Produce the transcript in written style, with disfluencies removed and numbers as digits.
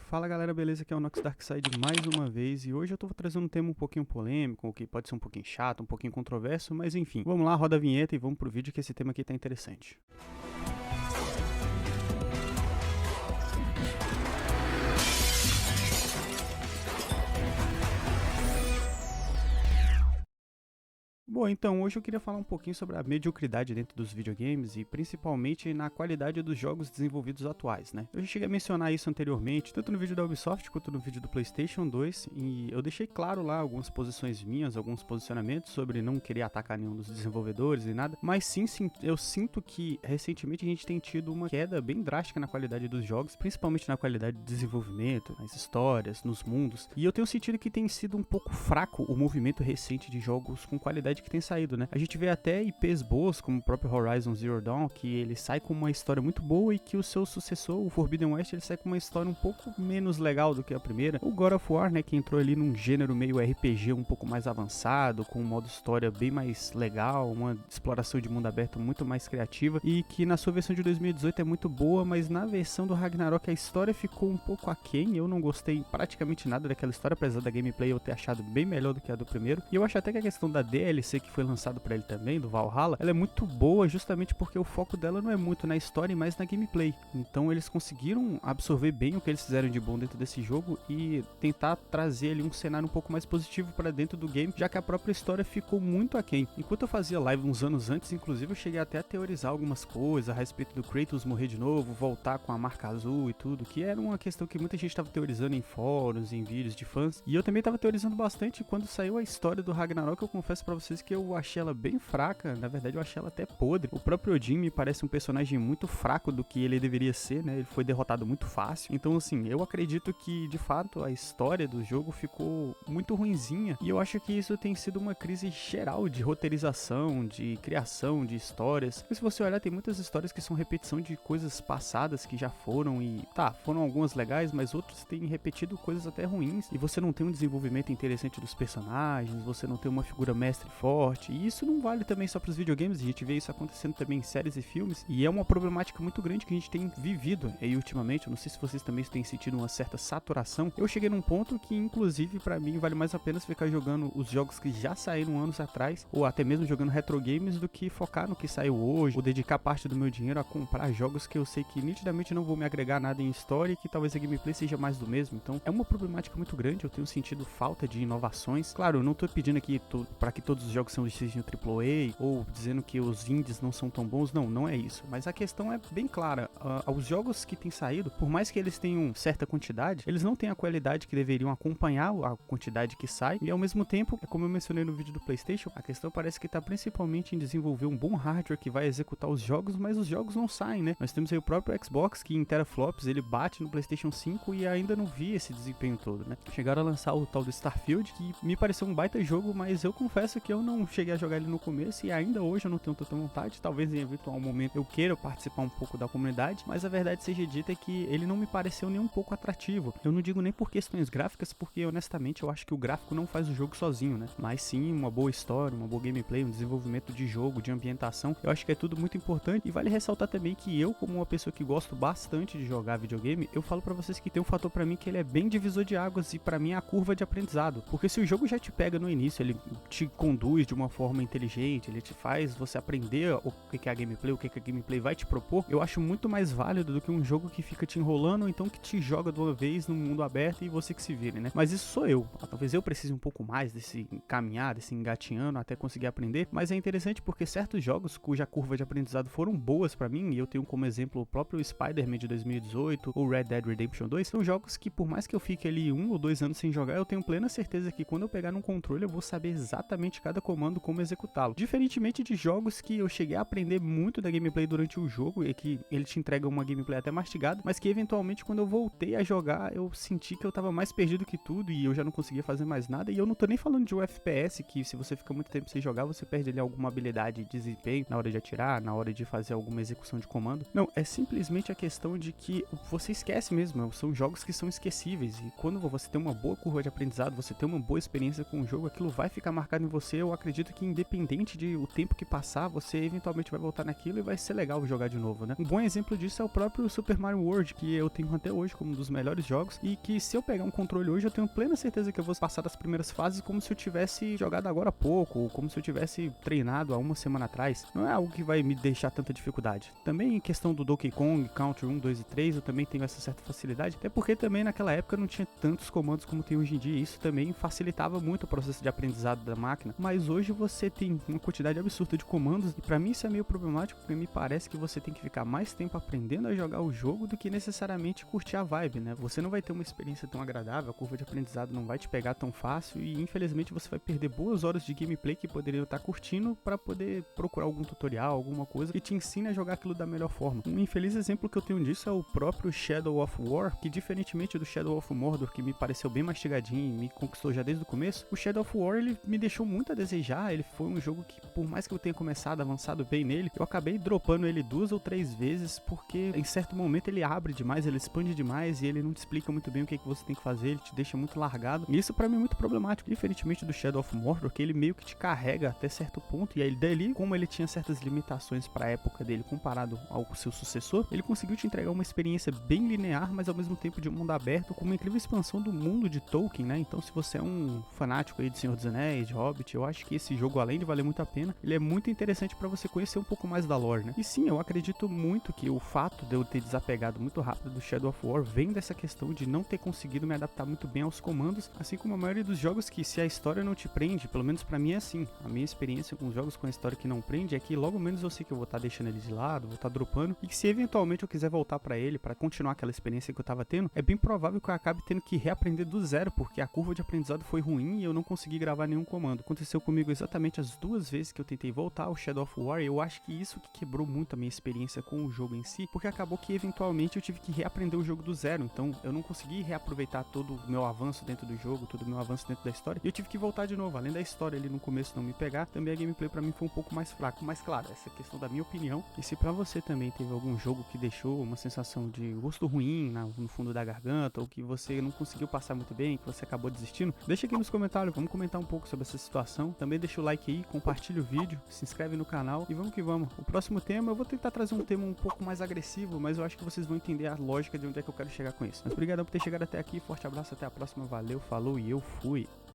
Fala galera, beleza? Aqui é o Nox Darkside mais uma vez e hoje eu tô trazendo um tema um pouquinho polêmico, que pode ser um pouquinho chato, um pouquinho controverso, mas enfim, vamos lá, roda a vinheta e vamos pro vídeo que esse tema aqui tá interessante. Bom, então hoje eu queria falar um pouquinho sobre a mediocridade dentro dos videogames e principalmente na qualidade dos jogos desenvolvidos atuais, né? Eu já cheguei a mencionar isso anteriormente, tanto no vídeo da Ubisoft quanto no vídeo do PlayStation 2, e eu deixei claro lá algumas posições minhas, alguns posicionamentos sobre não querer atacar nenhum dos desenvolvedores e nada, mas sim, eu sinto que recentemente a gente tem tido uma queda bem drástica na qualidade dos jogos, principalmente na qualidade de desenvolvimento, nas histórias, nos mundos, e eu tenho sentido que tem sido um pouco fraco o movimento recente de jogos com qualidade que tem saído, né? A gente vê até IPs boas, como o próprio Horizon Zero Dawn, que ele sai com uma história muito boa e que o seu sucessor, o Forbidden West, ele sai com uma história um pouco menos legal do que a primeira. O God of War, né, que entrou ali num gênero meio RPG um pouco mais avançado, com um modo história bem mais legal, uma exploração de mundo aberto muito mais criativa, e que na sua versão de 2018 é muito boa, mas na versão do Ragnarok a história ficou um pouco aquém. Eu não gostei praticamente nada daquela história, apesar da gameplay eu ter achado bem melhor do que a do primeiro, e eu acho até que a questão da DLC que foi lançado pra ele também, do Valhalla, ela é muito boa justamente porque o foco dela não é muito na história e mais na gameplay. Então eles conseguiram absorver bem o que eles fizeram de bom dentro desse jogo e tentar trazer ali um cenário um pouco mais positivo pra dentro do game, já que a própria história ficou muito aquém. Enquanto eu fazia live uns anos antes, inclusive eu cheguei até a teorizar algumas coisas a respeito do Kratos morrer de novo, voltar com a marca azul e tudo, que era uma questão que muita gente estava teorizando em fóruns, em vídeos de fãs, e eu também estava teorizando bastante quando saiu a história do Ragnarok. Eu confesso pra vocês que eu achei ela bem fraca, na verdade eu achei ela até podre. O próprio Odin me parece um personagem muito fraco do que ele deveria ser, né? Ele foi derrotado muito fácil. Então assim, eu acredito que de fato a história do jogo ficou muito ruinzinha, e eu acho que isso tem sido uma crise geral de roteirização, de criação de histórias. E se você olhar, tem muitas histórias que são repetição de coisas passadas que já foram, e tá, foram algumas legais, mas outros têm repetido coisas até ruins, e você não tem um desenvolvimento interessante dos personagens, você não tem uma figura mestre forte. E isso não vale também só para os videogames, a gente vê isso acontecendo também em séries e filmes, e é uma problemática muito grande que a gente tem vivido aí ultimamente. Eu não sei se vocês também têm sentido uma certa saturação. Eu cheguei num ponto que, inclusive, para mim, vale mais a pena ficar jogando os jogos que já saíram anos atrás, ou até mesmo jogando retro games, do que focar no que saiu hoje, ou dedicar parte do meu dinheiro a comprar jogos que eu sei que nitidamente não vão me agregar nada em história e que talvez a gameplay seja mais do mesmo. Então, é uma problemática muito grande. Eu tenho sentido falta de inovações. Claro, eu não tô pedindo aqui para que todos os jogos sejam AAA, ou dizendo que os indies não são tão bons. Não é isso. Mas a questão é bem clara. Os jogos que têm saído, por mais que eles tenham certa quantidade, eles não têm a qualidade que deveriam acompanhar a quantidade que sai. E ao mesmo tempo, como eu mencionei no vídeo do PlayStation, a questão parece que está principalmente em desenvolver um bom hardware que vai executar os jogos, mas os jogos não saem, né? Nós temos aí o próprio Xbox, que em teraflops ele bate no PlayStation 5 e ainda não vi esse desempenho todo, né? Chegaram a lançar o tal do Starfield, que me pareceu um baita jogo, mas eu confesso que eu não cheguei a jogar ele no começo, e ainda hoje eu não tenho tanta vontade. Talvez em eventual momento eu queira participar um pouco da comunidade, mas a verdade seja dita é que ele não me pareceu nem um pouco atrativo. Eu não digo nem por questões gráficas, porque honestamente eu acho que o gráfico não faz o jogo sozinho, né? Mas sim uma boa história, uma boa gameplay, um desenvolvimento de jogo, de ambientação. Eu acho que é tudo muito importante, e vale ressaltar também que eu, como uma pessoa que gosto bastante de jogar videogame, eu falo pra vocês que tem um fator pra mim que ele é bem divisor de águas, e pra mim é a curva de aprendizado. Porque se o jogo já te pega no início, ele te conduz de uma forma inteligente, ele te faz você aprender o que é a gameplay, o que a gameplay vai te propor, eu acho muito mais válido do que um jogo que fica te enrolando, ou então que te joga de uma vez no mundo aberto e você que se vire, né? Mas isso sou eu. Talvez eu precise um pouco mais desse caminhar, desse engatinhando até conseguir aprender, mas é interessante porque certos jogos cuja curva de aprendizado foram boas pra mim, e eu tenho como exemplo o próprio Spider-Man de 2018 ou Red Dead Redemption 2, são jogos que por mais que eu fique ali 1 ou 2 anos sem jogar, eu tenho plena certeza que quando eu pegar num controle eu vou saber exatamente cada comando, como executá-lo. Diferentemente de jogos que eu cheguei a aprender muito da gameplay durante o jogo, e que ele te entrega uma gameplay até mastigada, mas que eventualmente quando eu voltei a jogar eu senti que eu tava mais perdido que tudo e eu já não conseguia fazer mais nada. E eu não tô nem falando de um FPS que se você fica muito tempo sem jogar, você perde ali alguma habilidade de desempenho na hora de atirar, na hora de fazer alguma execução de comando. Não, é simplesmente a questão de que você esquece mesmo, são jogos que são esquecíveis, e quando você tem uma boa curva de aprendizado, você tem uma boa experiência com o jogo, aquilo vai ficar marcado em você. Eu acredito que independente de o tempo que passar, você eventualmente vai voltar naquilo e vai ser legal jogar de novo, né? Um bom exemplo disso é o próprio Super Mario World, que eu tenho até hoje como um dos melhores jogos, e que se eu pegar um controle hoje, eu tenho plena certeza que eu vou passar das primeiras fases como se eu tivesse jogado agora há pouco, ou como se eu tivesse treinado há uma semana atrás. Não é algo que vai me deixar tanta dificuldade. Também em questão do Donkey Kong, Country 1, 2 e 3, eu também tenho essa certa facilidade, até porque também naquela época não tinha tantos comandos como tem hoje em dia, e isso também facilitava muito o processo de aprendizado da máquina. Mas hoje você tem uma quantidade absurda de comandos, e pra mim isso é meio problemático, porque me parece que você tem que ficar mais tempo aprendendo a jogar o jogo do que necessariamente curtir a vibe, né? Você não vai ter uma experiência tão agradável, a curva de aprendizado não vai te pegar tão fácil, e infelizmente você vai perder boas horas de gameplay que poderiam estar curtindo para poder procurar algum tutorial, alguma coisa que te ensine a jogar aquilo da melhor forma. Um infeliz exemplo que eu tenho disso é o próprio Shadow of War, que diferentemente do Shadow of Mordor, que me pareceu bem mastigadinho e me conquistou já desde o começo, o Shadow of War ele me deixou muito a desejar. Ele foi um jogo que, por mais que eu tenha começado avançado bem nele, eu acabei dropando ele 2 ou 3 vezes, porque em certo momento ele abre demais, ele expande demais e ele não te explica muito bem o que você tem que fazer, ele te deixa muito largado, e isso pra mim é muito problemático, diferentemente do Shadow of Mordor, que ele meio que te carrega até certo ponto, e aí dali, como ele tinha certas limitações pra época dele comparado ao seu sucessor, ele conseguiu te entregar uma experiência bem linear, mas ao mesmo tempo de um mundo aberto, com uma incrível expansão do mundo de Tolkien, né? Então se você é um fanático aí de Senhor dos Anéis, de Hobbit, eu acho que esse jogo, além de valer muito a pena, ele é muito interessante pra você conhecer um pouco mais da lore, né? E sim, eu acredito muito que o fato de eu ter desapegado muito rápido do Shadow of War vem dessa questão de não ter conseguido me adaptar muito bem aos comandos, assim como a maioria dos jogos que, se a história não te prende, pelo menos pra mim é assim, a minha experiência com os jogos com a história que não prende é que logo menos eu sei que eu vou estar deixando ele de lado, vou estar dropando, e que se eventualmente eu quiser voltar pra ele, pra continuar aquela experiência que eu tava tendo, é bem provável que eu acabe tendo que reaprender do zero, porque a curva de aprendizado foi ruim e eu não consegui gravar nenhum comando. Aconteceu comigo exatamente as 2 vezes que eu tentei voltar ao Shadow of War, e eu acho que isso que quebrou muito a minha experiência com o jogo em si, porque acabou que eventualmente eu tive que reaprender o jogo do zero, então eu não consegui reaproveitar todo o meu avanço dentro do jogo, todo o meu avanço dentro da história, e eu tive que voltar de novo. Além da história ali no começo não me pegar, também a gameplay pra mim foi um pouco mais fraco, mas claro, essa é a questão da minha opinião, e se pra você também teve algum jogo que deixou uma sensação de gosto ruim no fundo da garganta, ou que você não conseguiu passar muito bem, que você acabou desistindo, deixa aqui nos comentários, vamos comentar um pouco sobre essa situação, também deixa o like aí, compartilha o vídeo, se inscreve no canal, e vamos que vamos. O próximo tema, eu vou tentar trazer um tema um pouco mais agressivo, mas eu acho que vocês vão entender a lógica de onde é que eu quero chegar com isso. Mas obrigado por ter chegado até aqui, forte abraço, até a próxima, valeu, falou e eu fui!